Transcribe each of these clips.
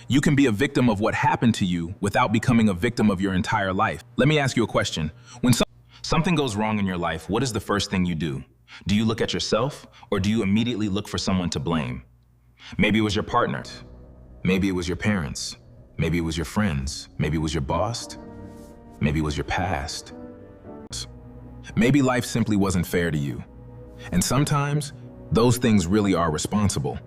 You can be a victim of what happened to you without becoming a victim of your entire life. Let me ask you a question. When something goes wrong in your life, what is the first thing you do? Do you look at yourself, or do you immediately look for someone to blame? Maybe it was your partner. Maybe it was your parents. Maybe it was your friends. Maybe it was your boss. Maybe it was your past. Maybe life simply wasn't fair to you. And sometimes, those things really are responsible.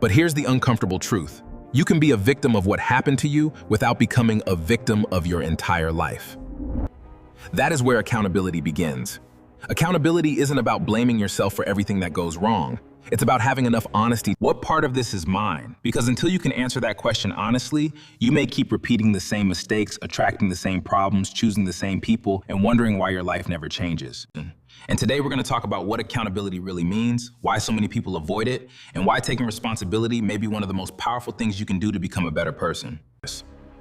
But here's the uncomfortable truth. You can be a victim of what happened to you without becoming a victim of your entire life. That is where accountability begins. Accountability isn't about blaming yourself for everything that goes wrong. It's about having enough honesty. What part of this is mine? Because until you can answer that question honestly, you may keep repeating the same mistakes, attracting the same problems, choosing the same people, and wondering why your life never changes. And today we're going to talk about what accountability really means, why so many people avoid it, and why taking responsibility may be one of the most powerful things you can do to become a better person.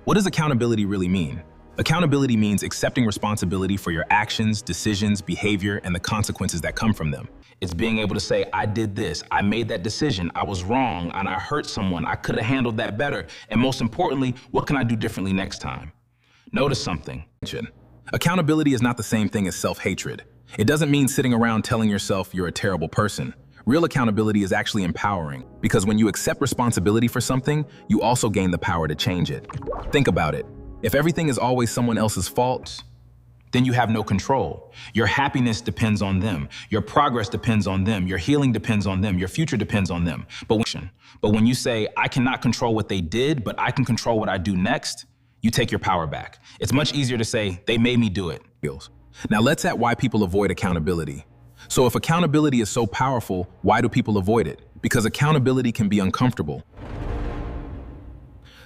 What does accountability really mean? Accountability means accepting responsibility for your actions, decisions, behavior, and the consequences that come from them. It's being able to say, I did this, I made that decision, I was wrong, and I hurt someone, I could have handled that better, and most importantly, what can I do differently next time? Notice something. Accountability is not the same thing as self-hatred. It doesn't mean sitting around telling yourself you're a terrible person. Real accountability is actually empowering, because when you accept responsibility for something, you also gain the power to change it. Think about it. If everything is always someone else's fault, then you have no control. Your happiness depends on them. Your progress depends on them. Your healing depends on them. Your future depends on them. But when you say, I cannot control what they did, but I can control what I do next, you take your power back. It's much easier to say, they made me do it. Now let's at why people avoid accountability. So if accountability is so powerful, why do people avoid it? Because accountability can be uncomfortable.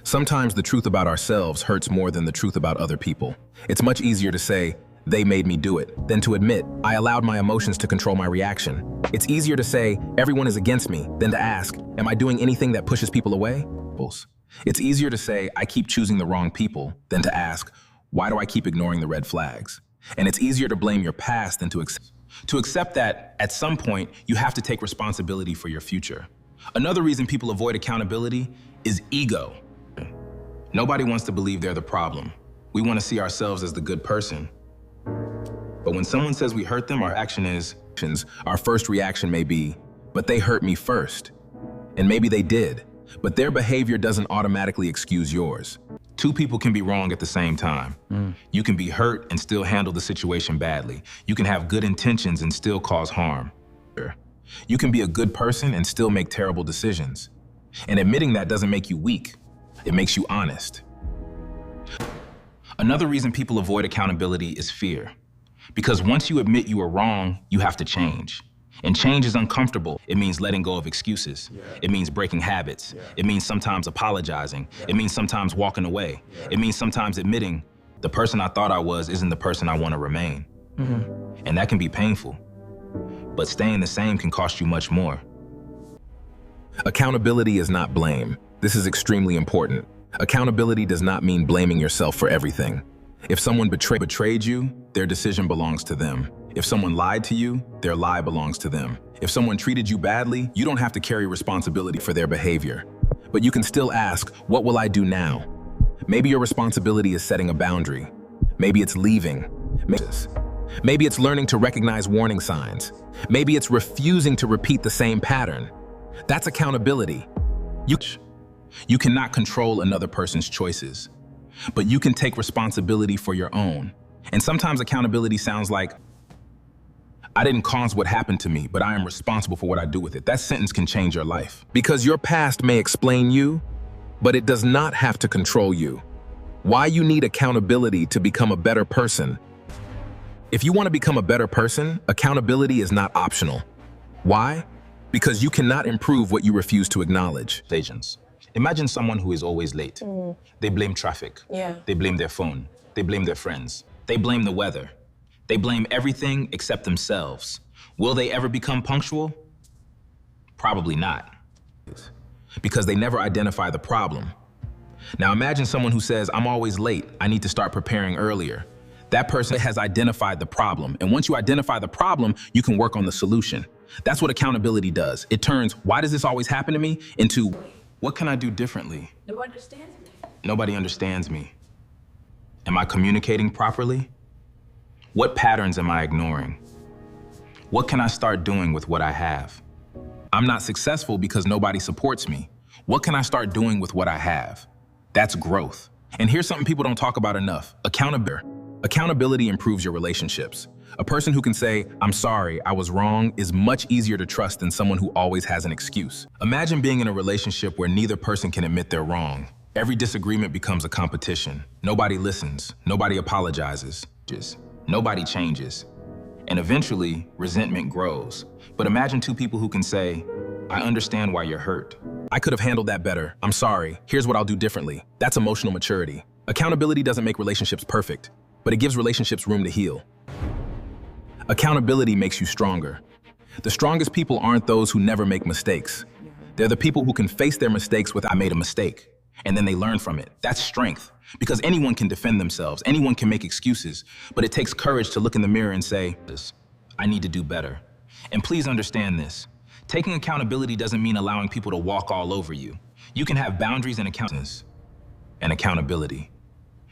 Sometimes the truth about ourselves hurts more than the truth about other people. It's much easier to say, they made me do it, than to admit, I allowed my emotions to control my reaction. It's easier to say, everyone is against me, than to ask, am I doing anything that pushes people away? It's easier to say, I keep choosing the wrong people, than to ask, why do I keep ignoring the red flags? And it's easier to blame your past than to accept that, at some point, you have to take responsibility for your future. Another reason people avoid accountability is ego. Nobody wants to believe they're the problem. We want to see ourselves as the good person. But when someone says we hurt them, our first reaction may be, but they hurt me first. And maybe they did, but their behavior doesn't automatically excuse yours. Two people can be wrong at the same time. You can be hurt and still handle the situation badly. You can have good intentions and still cause harm. You can be a good person and still make terrible decisions. And admitting that doesn't make you weak. It makes you honest. Another reason people avoid accountability is fear. Because once you admit you were wrong, you have to change. And change is uncomfortable. It means letting go of excuses. It means breaking habits. It means sometimes apologizing. It means sometimes walking away. It means sometimes admitting the person I thought I was isn't the person I want to remain. And that can be painful. But staying the same can cost you much more. Accountability is not blame. This is extremely important. Accountability does not mean blaming yourself for everything. If someone betrayed you, their decision belongs to them. If someone lied to you, their lie belongs to them. If someone treated you badly, you don't have to carry responsibility for their behavior. But you can still ask, what will I do now? Maybe your responsibility is setting a boundary. Maybe it's leaving. Maybe it's learning to recognize warning signs. Maybe it's refusing to repeat the same pattern. That's accountability. You cannot control another person's choices, but you can take responsibility for your own. And sometimes accountability sounds like, I didn't cause what happened to me, but I am responsible for what I do with it. That sentence can change your life. Because your past may explain you, but it does not have to control you. Why you need accountability to become a better person. If you want to become a better person, accountability is not optional. Why? Because you cannot improve what you refuse to acknowledge. Imagine someone who is always late. They blame traffic. They blame their phone. They blame their friends. They blame the weather. They blame everything except themselves. Will they ever become punctual? Probably not. Because they never identify the problem. Now imagine someone who says, I'm always late. I need to start preparing earlier. That person has identified the problem. And once you identify the problem, you can work on the solution. That's what accountability does. It turns, why does this always happen to me, into, What can I do differently? Nobody understands me. Nobody understands me. Am I communicating properly? What patterns am I ignoring? What can I start doing with what I have? I'm not successful because nobody supports me. What can I start doing with what I have? That's growth. And here's something people don't talk about enough: accountability. Accountability improves your relationships. A person who can say, "I'm sorry, I was wrong," is much easier to trust than someone who always has an excuse. Imagine being in a relationship where neither person can admit they're wrong. Every disagreement becomes a competition. Nobody listens, nobody apologizes, nobody changes. And eventually, resentment grows. But imagine two people who can say, "I understand why you're hurt. I could have handled that better. I'm sorry. Here's what I'll do differently." That's emotional maturity. Accountability doesn't make relationships perfect, but it gives relationships room to heal. Accountability makes you stronger. The strongest people aren't those who never make mistakes. They're the people who can face their mistakes with, "I made a mistake," and then they learn from it. That's strength, because anyone can defend themselves, anyone can make excuses, but it takes courage to look in the mirror and say, "I need to do better." And please understand this. Taking accountability doesn't mean allowing people to walk all over you. You can have boundaries and accountability.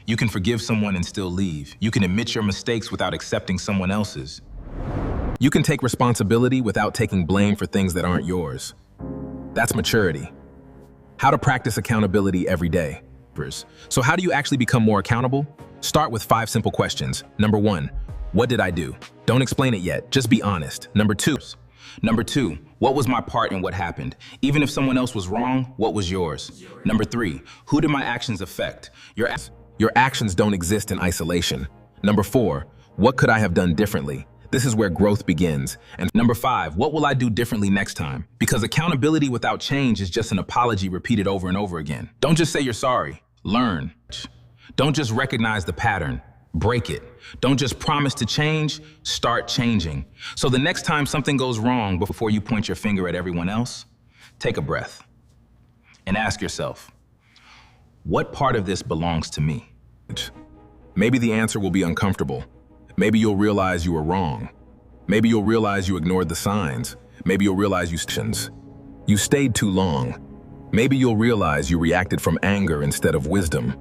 You can forgive someone and still leave. You can admit your mistakes without accepting someone else's. You can take responsibility without taking blame for things that aren't yours. That's maturity. How to practice accountability every day. So how do you actually become more accountable? Start with 5 simple questions. Number 1, what did I do? Don't explain it yet, just be honest. Number two, what was my part in what happened? Even if someone else was wrong, what was yours? Number 3, who did my actions affect? Your actions don't exist in isolation. Number 4, what could I have done differently? This is where growth begins. And number 5, what will I do differently next time? Because accountability without change is just an apology repeated over and over again. Don't just say you're sorry, learn. Don't just recognize the pattern, break it. Don't just promise to change, start changing. So the next time something goes wrong, before you point your finger at everyone else, take a breath and ask yourself, what part of this belongs to me? Maybe the answer will be uncomfortable. Maybe you'll realize you were wrong. Maybe you'll realize you ignored the signs. Maybe you'll realize you stayed too long. Maybe you'll realize you reacted from anger instead of wisdom.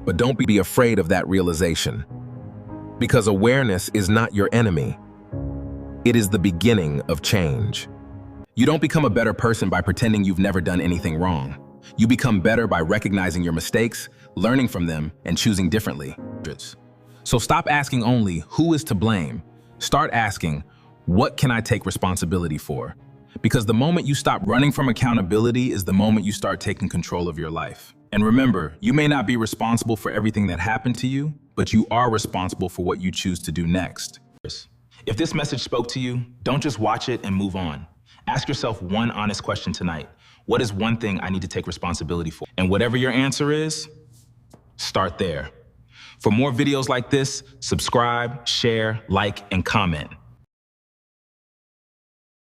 But don't be afraid of that realization, because awareness is not your enemy. It is the beginning of change. You don't become a better person by pretending you've never done anything wrong. You become better by recognizing your mistakes, learning from them, and choosing differently. So stop asking only, who is to blame? Start asking, what can I take responsibility for? Because the moment you stop running from accountability is the moment you start taking control of your life. And remember, you may not be responsible for everything that happened to you, but you are responsible for what you choose to do next. If this message spoke to you, don't just watch it and move on. Ask yourself one honest question tonight. What is one thing I need to take responsibility for? And whatever your answer is, start there. For more videos like this, subscribe, share, like, and comment.